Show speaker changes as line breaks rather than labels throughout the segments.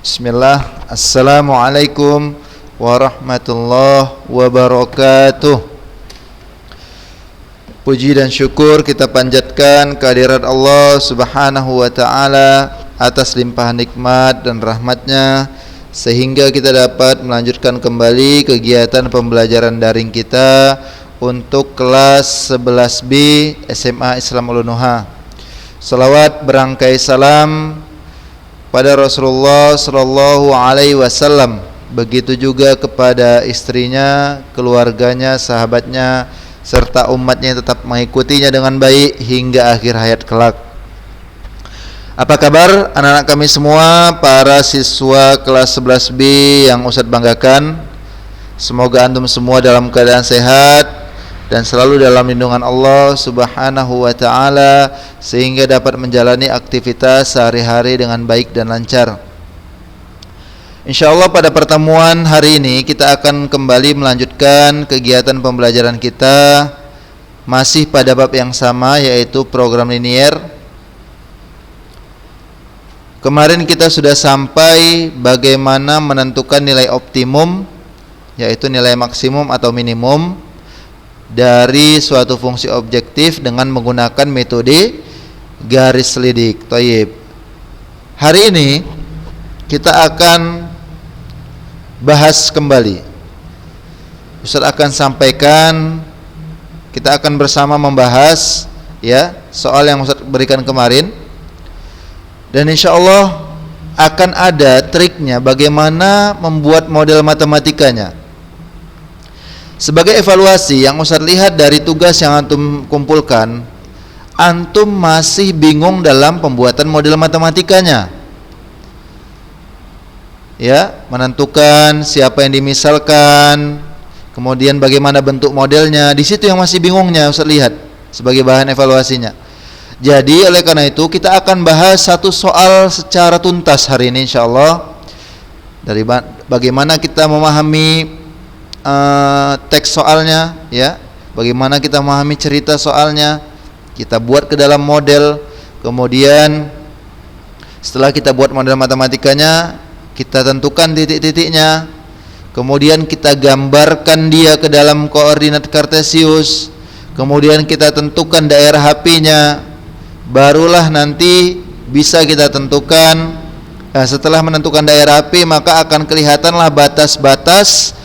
Bismillah. Assalamualaikum warahmatullahi wabarakatuh. Puji dan syukur kita panjatkan kehadirat Allah subhanahu wa ta'ala atas limpahan nikmat dan rahmatnya, sehingga kita dapat melanjutkan kembali kegiatan pembelajaran daring kita untuk kelas 11B SMA Islam Ulunuha. Salawat berangkai salam pada Rasulullah sallallahu alaihi wasallam, begitu juga kepada istrinya, keluarganya, sahabatnya, serta umatnya yang tetap mengikutinya dengan baik hingga akhir hayat kelak. Apa kabar anak-anak kami semua, para siswa kelas 11B yang Ustadz banggakan? Semoga antum semua dalam keadaan sehat dan selalu dalam lindungan Allah subhanahu wa ta'ala, sehingga dapat menjalani aktivitas sehari-hari dengan baik dan lancar. InsyaAllah pada pertemuan hari ini kita akan kembali melanjutkan kegiatan pembelajaran kita, masih pada bab yang sama, yaitu program linier. Kemarin kita sudah sampai bagaimana menentukan nilai optimum, yaitu nilai maksimum atau minimum dari suatu fungsi objektif dengan menggunakan metode garis lidik. Thayyib. Hari ini kita akan bahas kembali. Ustaz akan sampaikan, kita akan bersama membahas soal yang Ustaz berikan kemarin, dan insyaallah akan ada triknya bagaimana membuat model matematikanya. Sebagai evaluasi yang Ustaz lihat dari tugas yang antum kumpulkan, antum masih bingung dalam pembuatan model matematikanya. Menentukan siapa yang dimisalkan, kemudian bagaimana bentuk modelnya, di situ yang masih bingungnya Ustaz lihat sebagai bahan evaluasinya. Jadi oleh karena itu kita akan bahas satu soal secara tuntas hari ini insyaallah, dari bagaimana kita memahami teks soalnya, bagaimana kita memahami cerita soalnya, kita buat ke dalam model. Kemudian setelah kita buat model matematikanya, kita tentukan titik-titiknya, kemudian kita gambarkan dia ke dalam koordinat kartesius, kemudian kita tentukan daerah HP-nya, barulah nanti bisa kita tentukan. Setelah menentukan daerah HP, maka akan kelihatanlah batas-batas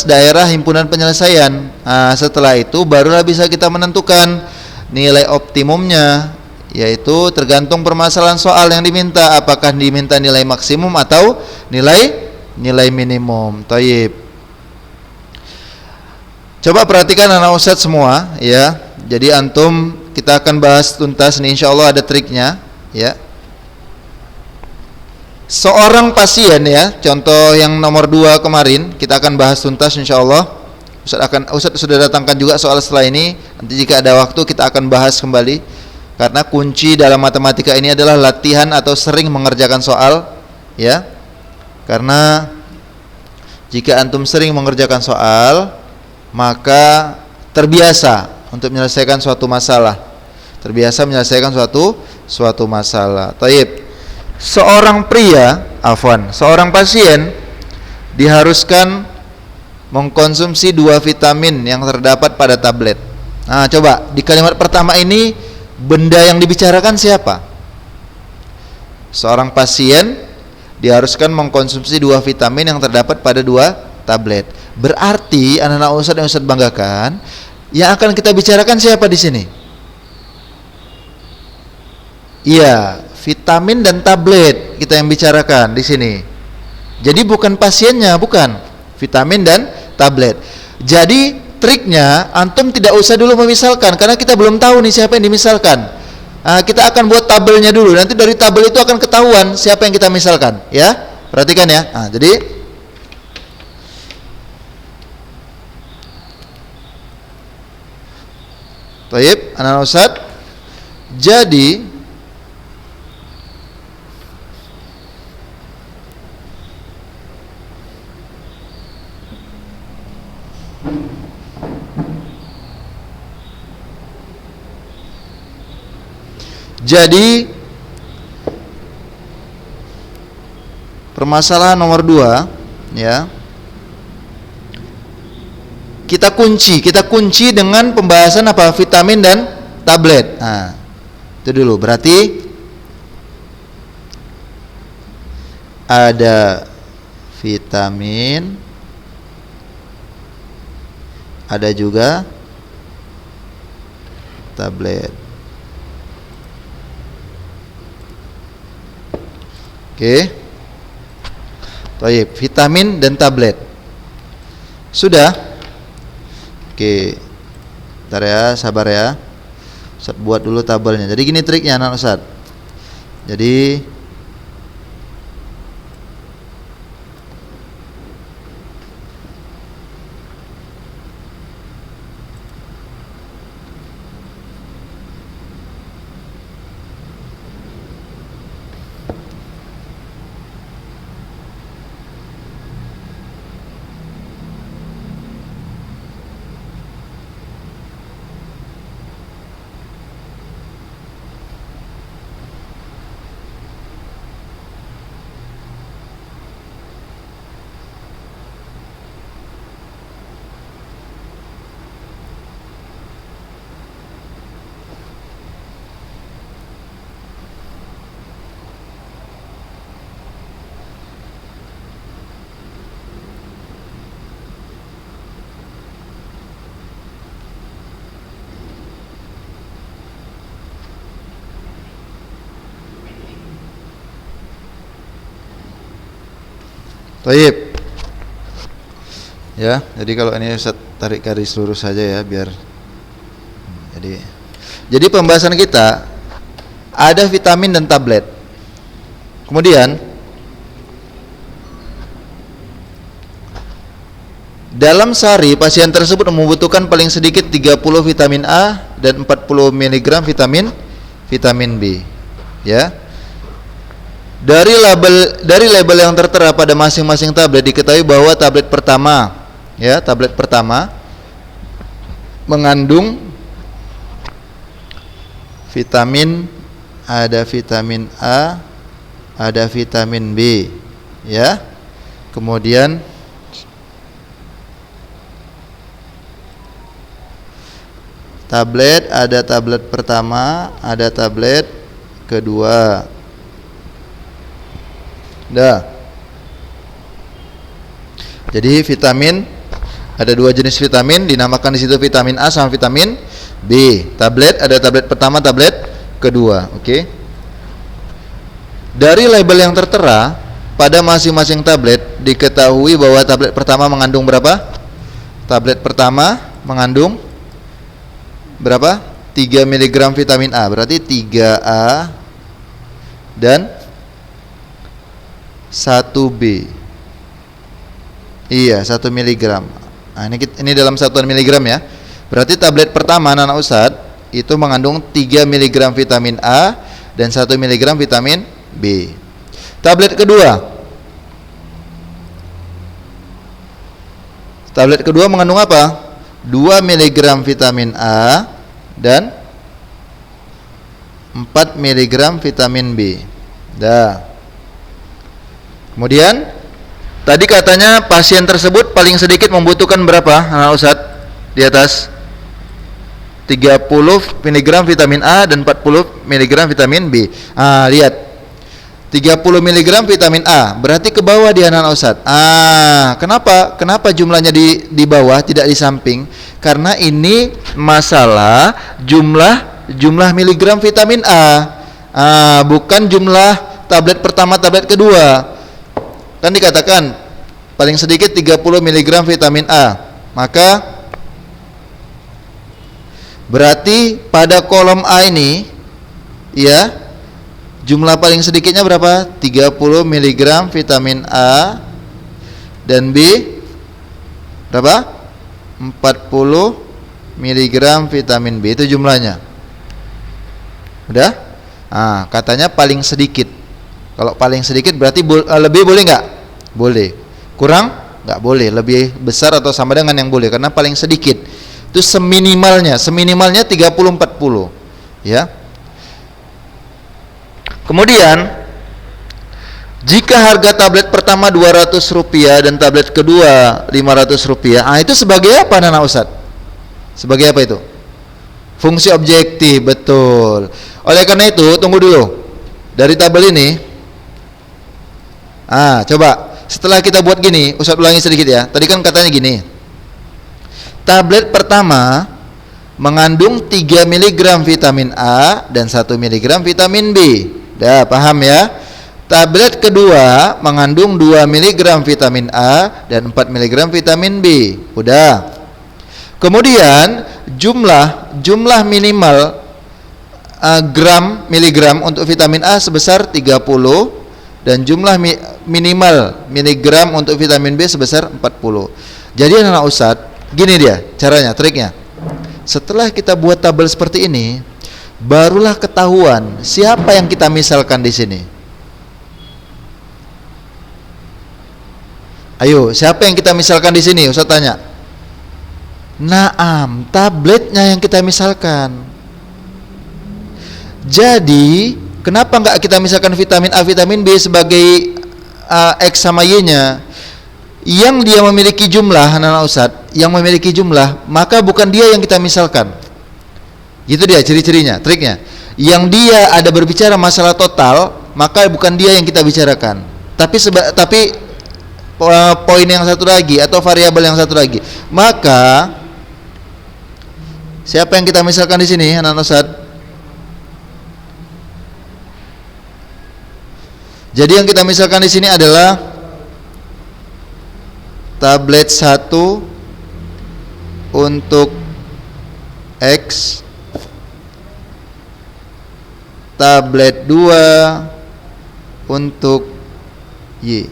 daerah himpunan penyelesaian. Setelah itu barulah bisa kita menentukan nilai optimumnya, yaitu tergantung permasalahan soal yang diminta, apakah diminta nilai maksimum atau nilai minimum. Thayyib. Coba perhatikan anak Ustadz semua, Jadi antum, kita akan bahas tuntas nih, insyaallah ada triknya, Seorang pasien, contoh yang nomor 2 kemarin kita akan bahas tuntas insyaallah. Ustaz sudah datangkan juga soal setelah ini. Nanti jika ada waktu kita akan bahas kembali, karena kunci dalam matematika ini adalah latihan atau sering mengerjakan soal, Karena jika antum sering mengerjakan soal, maka terbiasa untuk menyelesaikan suatu masalah. Suatu masalah. Thayyib. Seorang pasien diharuskan mengkonsumsi 2 vitamin yang terdapat pada tablet. Coba di kalimat pertama ini benda yang dibicarakan siapa? Seorang pasien diharuskan mengkonsumsi 2 vitamin yang terdapat pada 2 tablet. Berarti anak-anak Ustadz yang Ustadz banggakan, yang akan kita bicarakan siapa di sini? Vitamin dan tablet kita yang bicarakan di sini. Jadi bukan pasiennya, bukan. Vitamin dan tablet. Jadi triknya antum tidak usah dulu memisalkan, karena kita belum tahu nih siapa yang dimisalkan. Kita akan buat tabelnya dulu. Nanti dari tabel itu akan ketahuan siapa yang kita misalkan, Perhatikan ya. Jadi Thayyib, anak Ustadz. Jadi permasalahan nomor 2, ya. Kita kunci dengan pembahasan apa? Vitamin dan tablet. Nah, itu dulu. Berarti ada vitamin, ada juga tablet. Oke. Baik, vitamin dan tablet. Sudah? Oke. Bentar ya, sabar ya. Ustaz buat dulu tabelnya. Jadi gini triknya anak Ustaz. Jadi Taib. Ya, jadi kalau ini Ustaz tarik garis lurus saja ya biar. Jadi pembahasan kita ada vitamin dan tablet. Kemudian dalam sehari pasien tersebut membutuhkan paling sedikit 30 vitamin A dan 40 mg vitamin B. Ya. Dari label yang tertera pada masing-masing tablet diketahui bahwa tablet pertama mengandung vitamin, ada vitamin A, ada vitamin B, ya. Kemudian tablet, ada tablet pertama, ada tablet kedua. Dah. Jadi vitamin ada 2 jenis vitamin, dinamakan di situ vitamin A sama vitamin B. Tablet ada tablet pertama, tablet kedua. Oke. Dari label yang tertera pada masing-masing tablet diketahui bahwa tablet pertama mengandung berapa? Tablet pertama mengandung berapa? 3 mg vitamin A. Berarti 3A dan 1B. Iya, 1 mg. Nah, ini dalam satuan miligram ya. Berarti tablet pertama anak Ustadz itu mengandung 3 mg vitamin A dan 1 mg vitamin B. Tablet kedua mengandung apa? 2 mg vitamin A dan 4 mg vitamin B. Dah. Kemudian tadi katanya pasien tersebut paling sedikit membutuhkan berapa anak Ustadz di atas? 30 mg vitamin A dan 40 mg vitamin B. Lihat 30 mg vitamin A berarti ke bawah dia anak Ustadz. Kenapa jumlahnya di bawah tidak di samping? Karena ini masalah jumlah miligram vitamin A. Bukan jumlah tablet pertama, tablet kedua. Kan dikatakan paling sedikit 30 mg vitamin A. Maka berarti pada kolom A ini ya jumlah paling sedikitnya berapa? 30 mg vitamin A dan B berapa? 40 mg vitamin B, itu jumlahnya. Udah? Katanya paling sedikit. Kalau paling sedikit berarti lebih boleh nggak? Boleh. Kurang? Nggak boleh. Lebih besar atau sama dengan yang boleh, karena paling sedikit. Itu seminimalnya 30-40, ya. Kemudian Jika harga tablet pertama Rp200 dan tablet kedua Rp500, itu sebagai apa Nana Ustaz? Sebagai apa itu? Fungsi objektif, betul. Oleh karena itu, tunggu dulu. Dari tabel ini, coba setelah kita buat gini, Ustaz ulangi sedikit ya. Tadi kan katanya gini. Tablet pertama mengandung 3 mg vitamin A dan 1 mg vitamin B. Dah paham ya? Tablet kedua mengandung 2 mg vitamin A dan 4 mg vitamin B. Udah. Kemudian jumlah minimal miligram untuk vitamin A sebesar 30 dan jumlah minimal miligram untuk vitamin B sebesar 40. Jadi anak Ustaz, gini dia caranya, triknya. Setelah kita buat tabel seperti ini, barulah ketahuan siapa yang kita misalkan di sini. Ayo, siapa yang kita misalkan di sini? Ustaz tanya. Naam, tabletnya yang kita misalkan. Jadi, kenapa enggak kita misalkan vitamin A, vitamin B sebagai X sama Y-nya? Yang dia memiliki jumlah, anak Ustaz, yang memiliki jumlah, maka bukan dia yang kita misalkan. Gitu dia ciri-cirinya, triknya. Yang dia ada berbicara masalah total, maka bukan dia yang kita bicarakan. Tapi poin yang satu lagi atau variabel yang satu lagi. Maka siapa yang kita misalkan di sini, anak Ustaz? Jadi yang kita misalkan di sini adalah tablet 1 untuk X, tablet 2 untuk Y.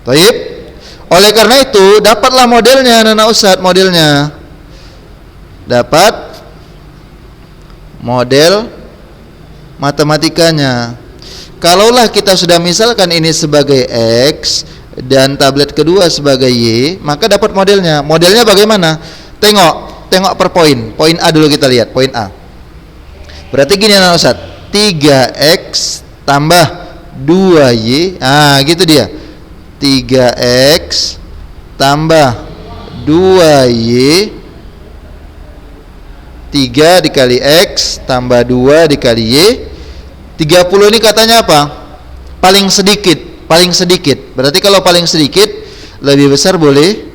Baik. Oleh karena itu, dapatlah modelnya Nana Ustaz, modelnya. Dapat model matematikanya. Kalaulah kita sudah misalkan ini sebagai X dan tablet kedua sebagai Y, maka dapat modelnya. Modelnya bagaimana? Tengok per poin. Poin A dulu kita lihat, poin A. Berarti gini Nana Ustaz, 3X tambah 2Y. Gitu dia. 3X tambah 2Y, 3 dikali X tambah 2 dikali Y. 30 ini katanya apa? Paling sedikit. Berarti kalau paling sedikit lebih besar boleh,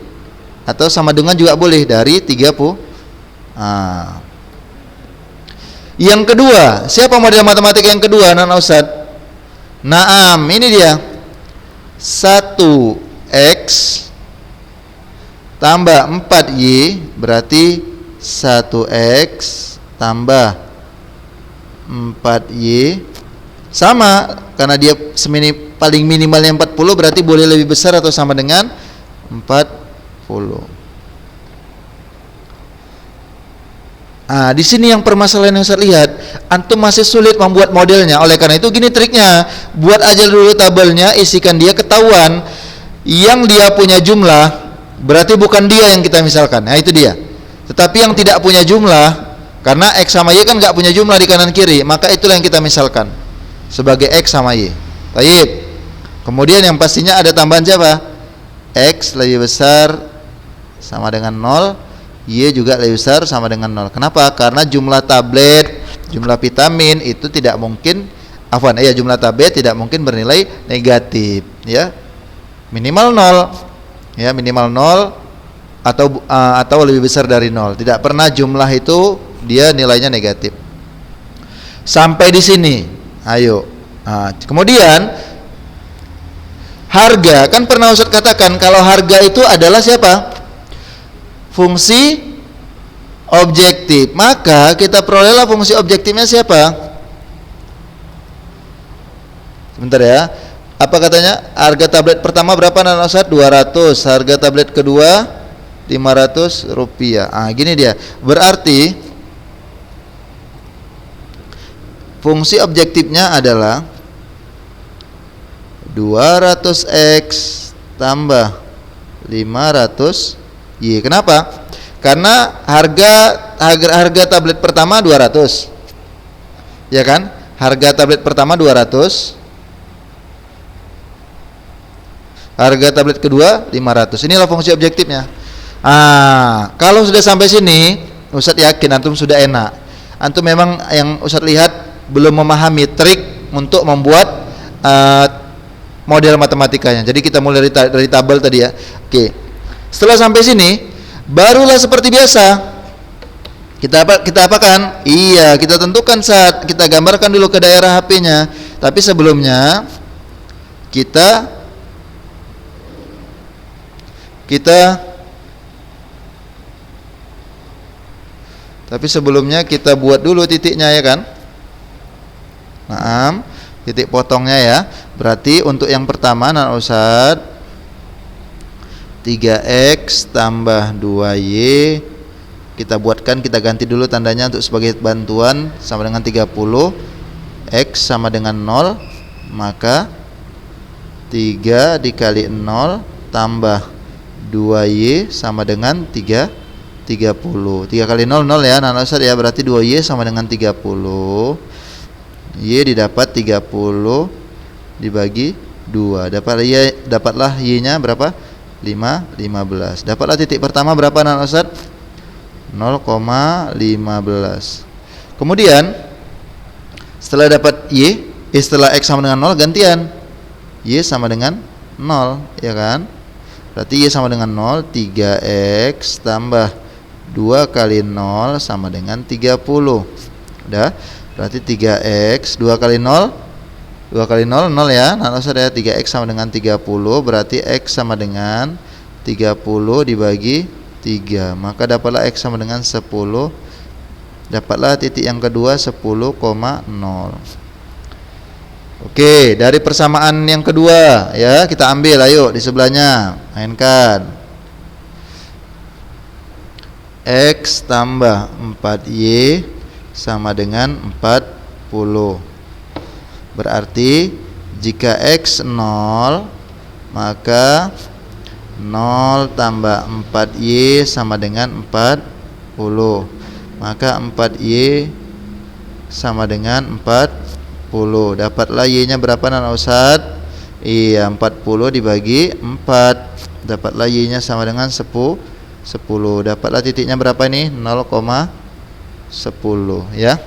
atau sama dengan juga boleh dari 30. Yang kedua, siapa model matematika yang kedua Nana Ustaz? Naam, ini dia. 1X tambah 4Y berarti 1X tambah 4Y sama, karena dia paling minimalnya 40 berarti boleh lebih besar atau sama dengan 40. Di sini yang permasalahan yang saya lihat, antum masih sulit membuat modelnya. Oleh karena itu gini triknya, buat aja dulu tabelnya, isikan dia, ketahuan yang dia punya jumlah, berarti bukan dia yang kita misalkan. Itu dia. Tetapi yang tidak punya jumlah, karena X sama Y kan nggak punya jumlah di kanan kiri, maka itulah yang kita misalkan sebagai X sama Y. Baik. Kemudian yang pastinya ada tambahan siapa? X lebih besar sama dengan 0, Y juga lebih besar sama dengan 0. Kenapa? Karena jumlah tablet, jumlah vitamin itu tidak mungkin, jumlah tablet tidak mungkin bernilai negatif, ya. Minimal 0. Ya, minimal 0 atau lebih besar dari 0. Tidak pernah jumlah itu dia nilainya negatif. Sampai di sini. Ayo. Kemudian harga, kan pernah Ustaz katakan kalau harga itu adalah siapa? Fungsi objektif. Maka kita perolehlah fungsi objektifnya siapa? Sebentar ya. Apa katanya? Harga tablet pertama berapa Nana Ustaz? 200. Harga tablet kedua Rp500. Gini dia. Berarti fungsi objektifnya adalah 200X tambah 500Y. Kenapa? Karena harga tablet pertama 200. Ya kan? Harga tablet pertama 200. Harga tablet kedua 500. Inilah fungsi objektifnya. Kalau sudah sampai sini, Ustadz yakin antum sudah enak. Antum memang yang Ustadz lihat belum memahami trik untuk membuat model matematikanya. Jadi kita mulai dari tabel tadi ya. Oke. Setelah sampai sini, barulah seperti biasa. Kita apakan? Iya, kita tentukan saat kita gambarkan dulu ke daerah HP-nya. Tapi sebelumnya kita buat dulu titiknya ya kan? Nah, titik potongnya ya. Berarti untuk yang pertama Ustaz 3x tambah 2y kita buatkan, kita ganti dulu tandanya untuk sebagai bantuan sama dengan 30. X sama dengan 0, maka 3 dikali 0 tambah 2y sama dengan 30. 3 kali 0 0 ya Nana Ustaz ya, berarti 2y sama dengan 30. Y didapat 30 dibagi 2. Dapatlah y-nya berapa? 15. Dapatlah titik pertama berapa Nana Ustaz? 0,15. Kemudian setelah dapat setelah x sama dengan 0 gantian y sama dengan 0 ya kan? Berarti y sama dengan 0, 3x tambah 2 kali 0 sama dengan 30. Udah? Berarti 3x 2 kali 0 0 ya. Nah, Ustaz ya 3x sama dengan 30, berarti x sama dengan 30 dibagi 3. Maka dapatlah x sama dengan 10. Dapatlah titik yang kedua 10,0. Oke, dari persamaan yang kedua ya, kita ambil ayo di sebelahnya. Mainkan. X tambah 4y sama dengan 40. Berarti jika x 0, maka 0 tambah 4y sama dengan 40. Maka 4y sama dengan 40. Dapatlah y-nya berapa Nana Ustaz? Iya, 40 dibagi 4. Dapatlah y-nya sama dengan 10. Dapatlah titiknya berapa ini? 0,10 ya.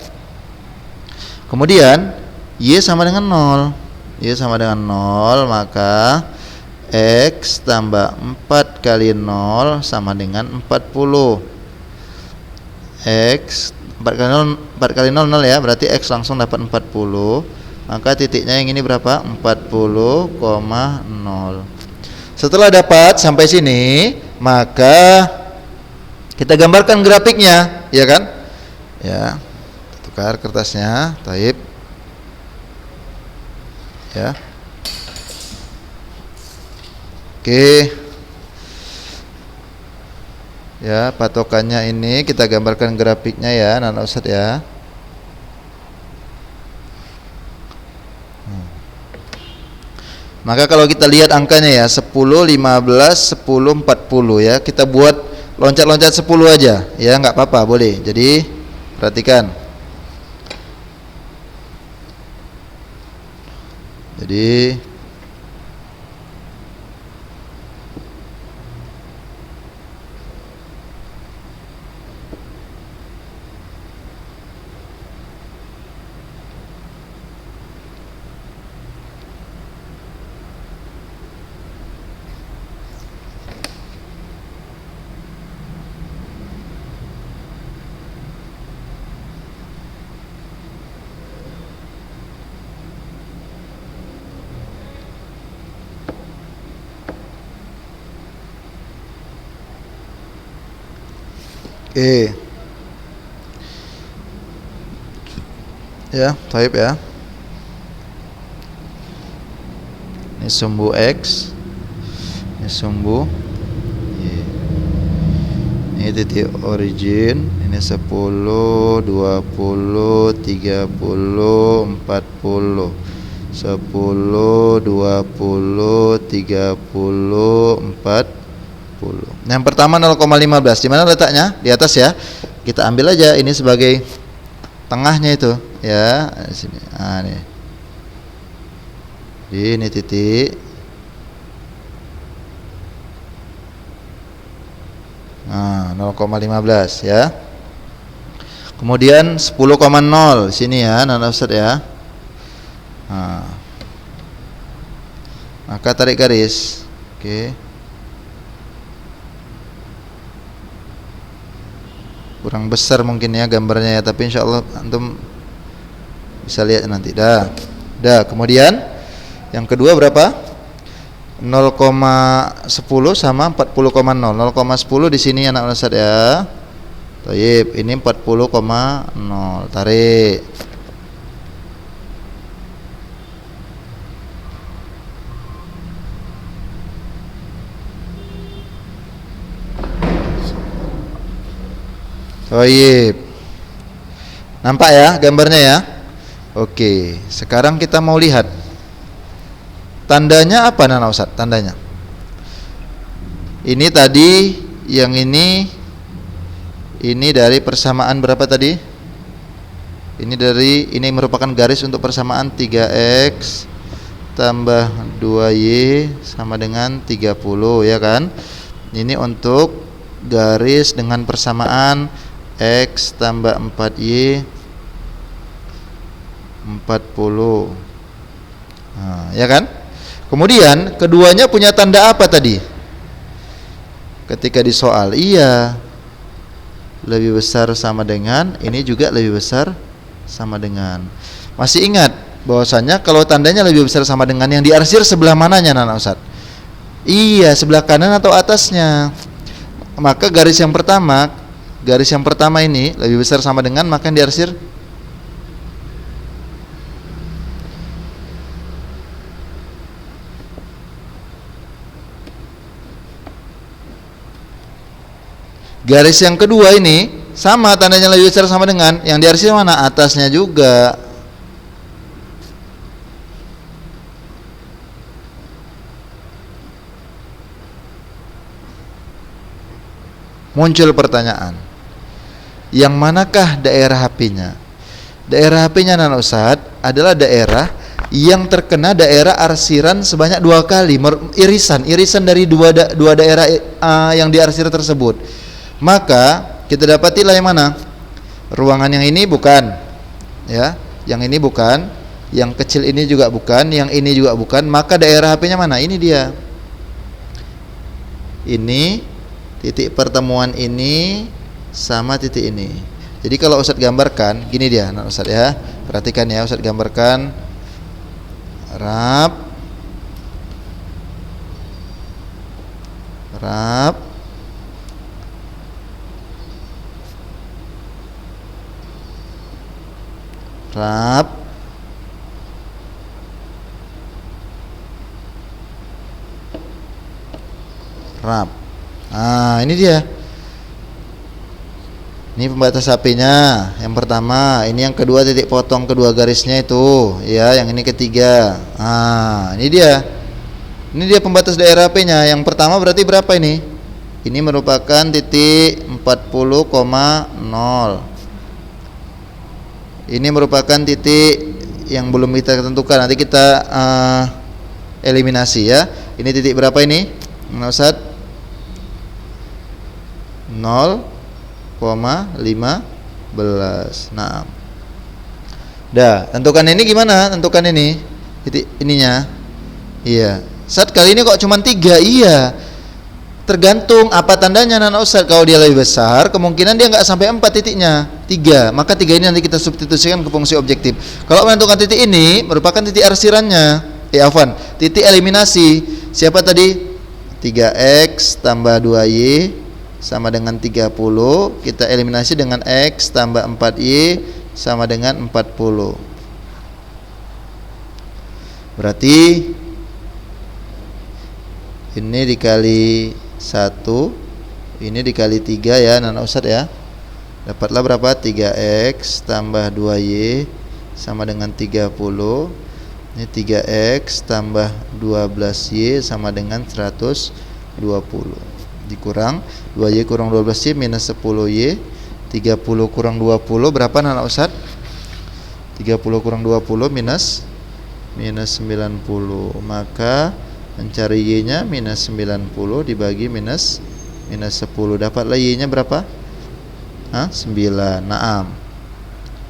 Kemudian y sama dengan 0. Y sama dengan 0, maka x tambah 4 kali 0 sama dengan 40. X 4 kali 0 0 ya, berarti x langsung dapat 40. Maka titiknya yang ini berapa? 40,0. Setelah dapat sampai sini, maka kita gambarkan grafiknya, ya kan? Ya. Tukar kertasnya, taib. Ya. Oke. Ya, patokannya ini kita gambarkan grafiknya ya, Nana Ustaz ya. Maka kalau kita lihat angkanya ya 10, 15, 10, 40 ya. Kita buat loncat-loncat 10 aja ya, nggak apa-apa, boleh. Jadi perhatikan. Jadi oke. Ya, type ya. Ini sumbu X. Ini sumbu Y. Ini titik origin. Ini 10, 20, 30, 40. 10, 20, 30, 40. Yang pertama 0,15. Di mana letaknya? Di atas ya. Kita ambil aja ini sebagai tengahnya itu, ya. Di sini. Nah, nih. Ini titik. Nah, 0,15 ya. Kemudian 10,0 sini ya, Nana Ustaz ya. Nah, maka tarik garis. Oke. Kurang besar mungkin ya gambarnya ya, tapi insya Allah antum bisa lihat nanti. Dah. Kemudian yang kedua berapa? 0,10 sama 40,0. 0,10 di sini anak Ustaz ya. Baik, ini 40,0. Tarik. Baik. Nampak ya gambarnya ya? Oke, sekarang kita mau lihat tandanya apa Nana Ustaz? Tandanya ini tadi, yang ini dari persamaan berapa tadi? Ini merupakan garis untuk persamaan 3x tambah 2y sama dengan 30 ya kan? Ini untuk garis dengan persamaan x tambah 4y 40. Nah, ya kan? Kemudian keduanya punya tanda apa tadi? Ketika di soal, iya, lebih besar sama dengan, ini juga lebih besar sama dengan. Masih ingat bahwasanya kalau tandanya lebih besar sama dengan, yang diarsir sebelah mananya Nana Ustaz? Iya, sebelah kanan atau atasnya. Maka garis yang pertama ini lebih besar sama dengan, maka yang diarsir garis yang kedua ini sama, tandanya lebih besar sama dengan, yang diarsir mana? Atasnya juga. Muncul pertanyaan, yang manakah daerah HP-nya? Daerah HP-nya Nana Ustaz adalah daerah yang terkena daerah arsiran sebanyak 2 kali, irisan dari dua daerah yang diarsir tersebut. Maka kita dapatilah yang mana? Ruangan yang ini bukan, ya, yang ini bukan, yang kecil ini juga bukan, yang ini juga bukan. Maka daerah HP-nya mana? Ini dia. Ini titik pertemuan ini sama titik ini. Jadi kalau Ustadz gambarkan, gini dia, nah Ustadz ya, perhatikan ya, Ustadz gambarkan rap, nah ini dia. Ini pembatas HP-nya yang pertama, ini yang kedua titik potong kedua garisnya itu, ya, yang ini ketiga. Nah, ini dia. Ini dia pembatas daerah HP-nya. Yang pertama berarti berapa ini? Ini merupakan titik 40,0. Ini merupakan titik yang belum kita tentukan. Nanti kita eliminasi ya. Ini titik berapa ini? Ustaz? 0,15. Nah. Dah, tentukan ini gimana? Tentukan ini. Titik ininya. Iya. Ustaz, kali ini kok cuma 3? Iya. Tergantung apa tandanya Nana Ustaz. Kalau dia lebih besar, kemungkinan dia nggak sampai 4 titiknya, 3. Maka 3 ini nanti kita substitusikan ke fungsi objektif. Kalau menentukan titik ini merupakan titik arsirannya. Titik eliminasi. Siapa tadi? 3x tambah 2y sama dengan 30. Kita eliminasi dengan x tambah 4y sama dengan 40. Berarti ini dikali 1, ini dikali 3 ya Nana Ustadz ya. Dapatlah berapa? 3x tambah 2y sama dengan 30. Ini 3x tambah 12y sama dengan 120. Dikurang 2y kurang 12y minus 10y. 30 kurang 20 berapa Nana Ustadz? 30 kurang 20 minus 90. Maka mencari y-nya minus 90 dibagi minus minus 10. Dapatlah Y-nya berapa? 9. Naam.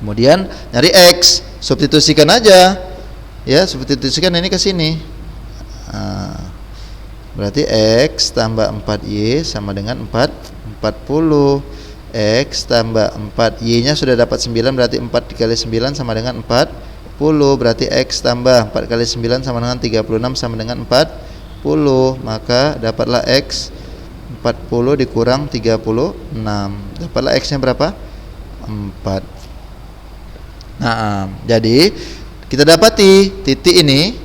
Kemudian nyari X, substitusikan aja. Ya, substitusikan ini ke sini. Berarti X tambah 4Y sama dengan 40. X tambah 4, Y-nya sudah dapat 9, berarti 4 dikali 9 sama dengan 40. Berarti X tambah 4 kali 9 sama dengan 36 sama dengan 40. Maka dapatlah X 40 dikurang 36. Dapatlah X-nya berapa? 4. Nah, jadi kita dapati titik ini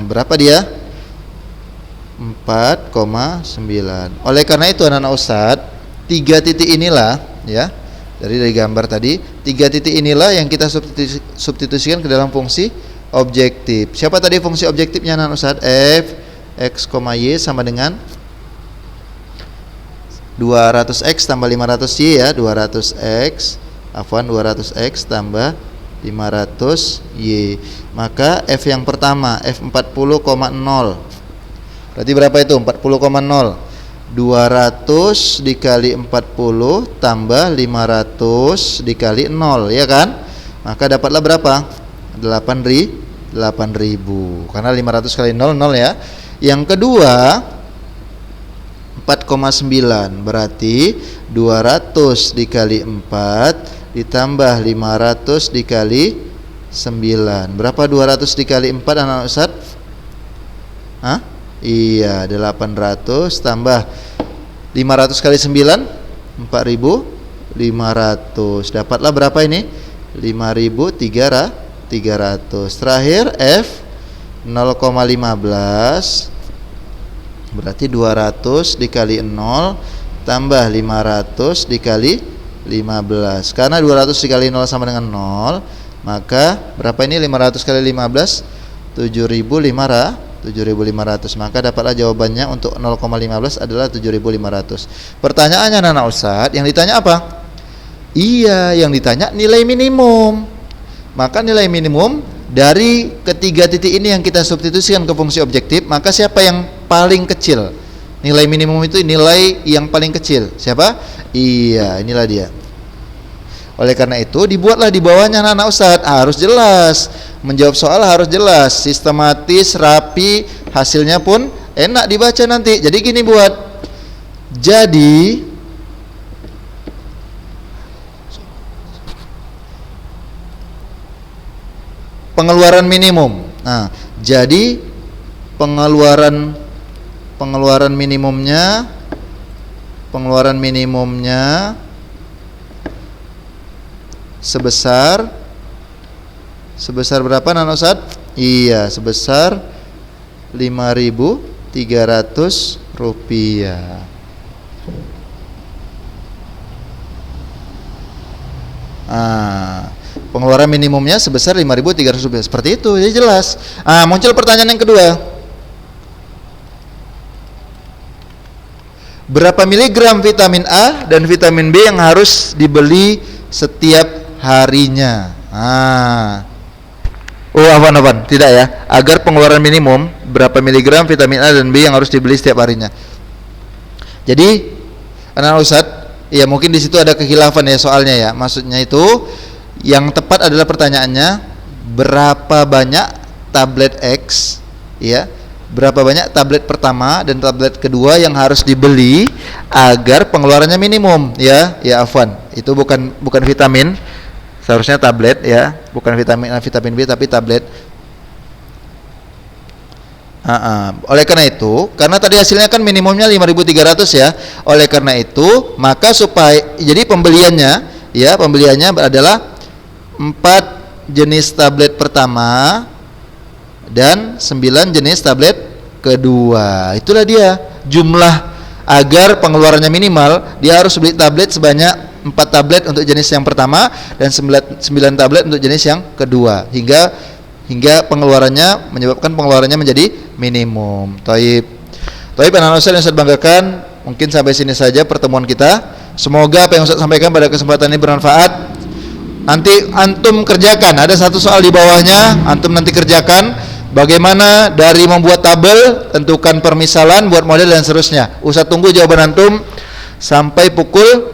berapa dia? 4,9. Oleh karena itu anak-anak Ustadz, 3 titik inilah ya, dari gambar tadi, 3 titik inilah yang kita substitusikan ke dalam fungsi objektif. Siapa tadi fungsi objektifnya anak-anak Ustadz? F X, Y sama dengan 200X tambah 500Y ya, 200X tambah 500Y. Maka F yang pertama F 40,0. Berarti berapa itu? 40,0. 200 dikali 40 tambah 500 dikali 0, ya kan? Maka dapatlah berapa? 8.000. Karena 500 kali 0 0 ya. Yang kedua 4,9, berarti 200 dikali 4 ditambah 500 dikali 9. Berapa 200 dikali 4 anak Ustadz? Iya, 800 tambah 500 kali 9 4.500. Dapatlah berapa ini? 5.300. Terakhir F 0,15, berarti 200 dikali 0 tambah 500 dikali 15. Karena 200 dikali 0 sama dengan 0, maka berapa ini 500 kali 15? 7.500. Maka dapatlah jawabannya untuk 0,15 adalah 7.500. Pertanyaannya anak Ustadz, yang ditanya apa? Iya, yang ditanya nilai minimum. Maka nilai minimum dari ketiga titik ini yang kita substitusikan ke fungsi objektif, maka siapa yang paling kecil? Nilai minimum itu nilai yang paling kecil. Siapa? Iya, inilah dia. Oleh karena itu dibuatlah di bawahnya anak Ustadz, harus jelas. Menjawab soal harus jelas, sistematis, rapi, hasilnya pun enak dibaca nanti. Jadi gini buat. Jadi pengeluaran minimum. Nah, jadi pengeluaran minimumnya sebesar berapa Nano Ustad? Iya, sebesar 5.300 rupiah. Pengeluaran minimumnya sebesar 5.300 rupiah. Seperti itu, jadi jelas. Muncul pertanyaan yang kedua. Berapa miligram vitamin A dan vitamin B yang harus dibeli setiap harinya? Apaan? Tidak ya. Agar pengeluaran minimum berapa miligram vitamin A dan B yang harus dibeli setiap harinya. Jadi, anak Ustad, ya mungkin di situ ada kekhilafan ya soalnya ya. Maksudnya itu yang tepat adalah pertanyaannya berapa banyak tablet X ya? Berapa banyak tablet pertama dan tablet kedua yang harus dibeli agar pengeluarannya minimum ya? Ya afwan, itu bukan vitamin. Seharusnya tablet ya, bukan vitamin B tapi tablet. Oleh karena itu, karena tadi hasilnya kan minimumnya 5.300 ya. Oleh karena itu, maka supaya jadi pembeliannya adalah 4 jenis tablet pertama dan 9 jenis tablet kedua. Itulah dia jumlah agar pengeluarannya minimal, dia harus beli tablet sebanyak 4 tablet untuk jenis yang pertama dan 9 tablet untuk jenis yang kedua hingga pengeluarannya menyebabkan pengeluarannya menjadi minimum. Taib anak Ustaz yang saya banggakan, mungkin sampai sini saja pertemuan kita. Semoga apa yang Ustaz sampaikan pada kesempatan ini bermanfaat. Nanti antum kerjakan, ada satu soal di bawahnya, antum nanti kerjakan. Bagaimana dari membuat tabel, tentukan permisalan, buat model dan seterusnya. Ustaz tunggu jawaban antum sampai pukul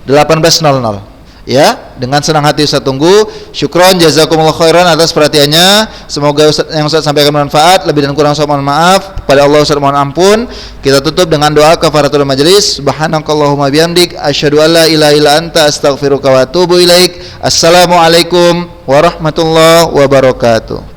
18.00. Ya, dengan senang hati Ustaz tunggu. Syukron, jazakumullah khairan atas perhatiannya. Semoga yang Ustaz sampaikan bermanfaat. Lebih dan kurang saya mohon maaf. Pada Allah Ustaz mohon ampun. Kita tutup dengan doa kafaratul majelis. Subhanakallahumma bihamdik asyhadu an la ilaha illa anta astaghfiruka wa atubu ilaik. Assalamualaikum warahmatullahi wabarakatuh.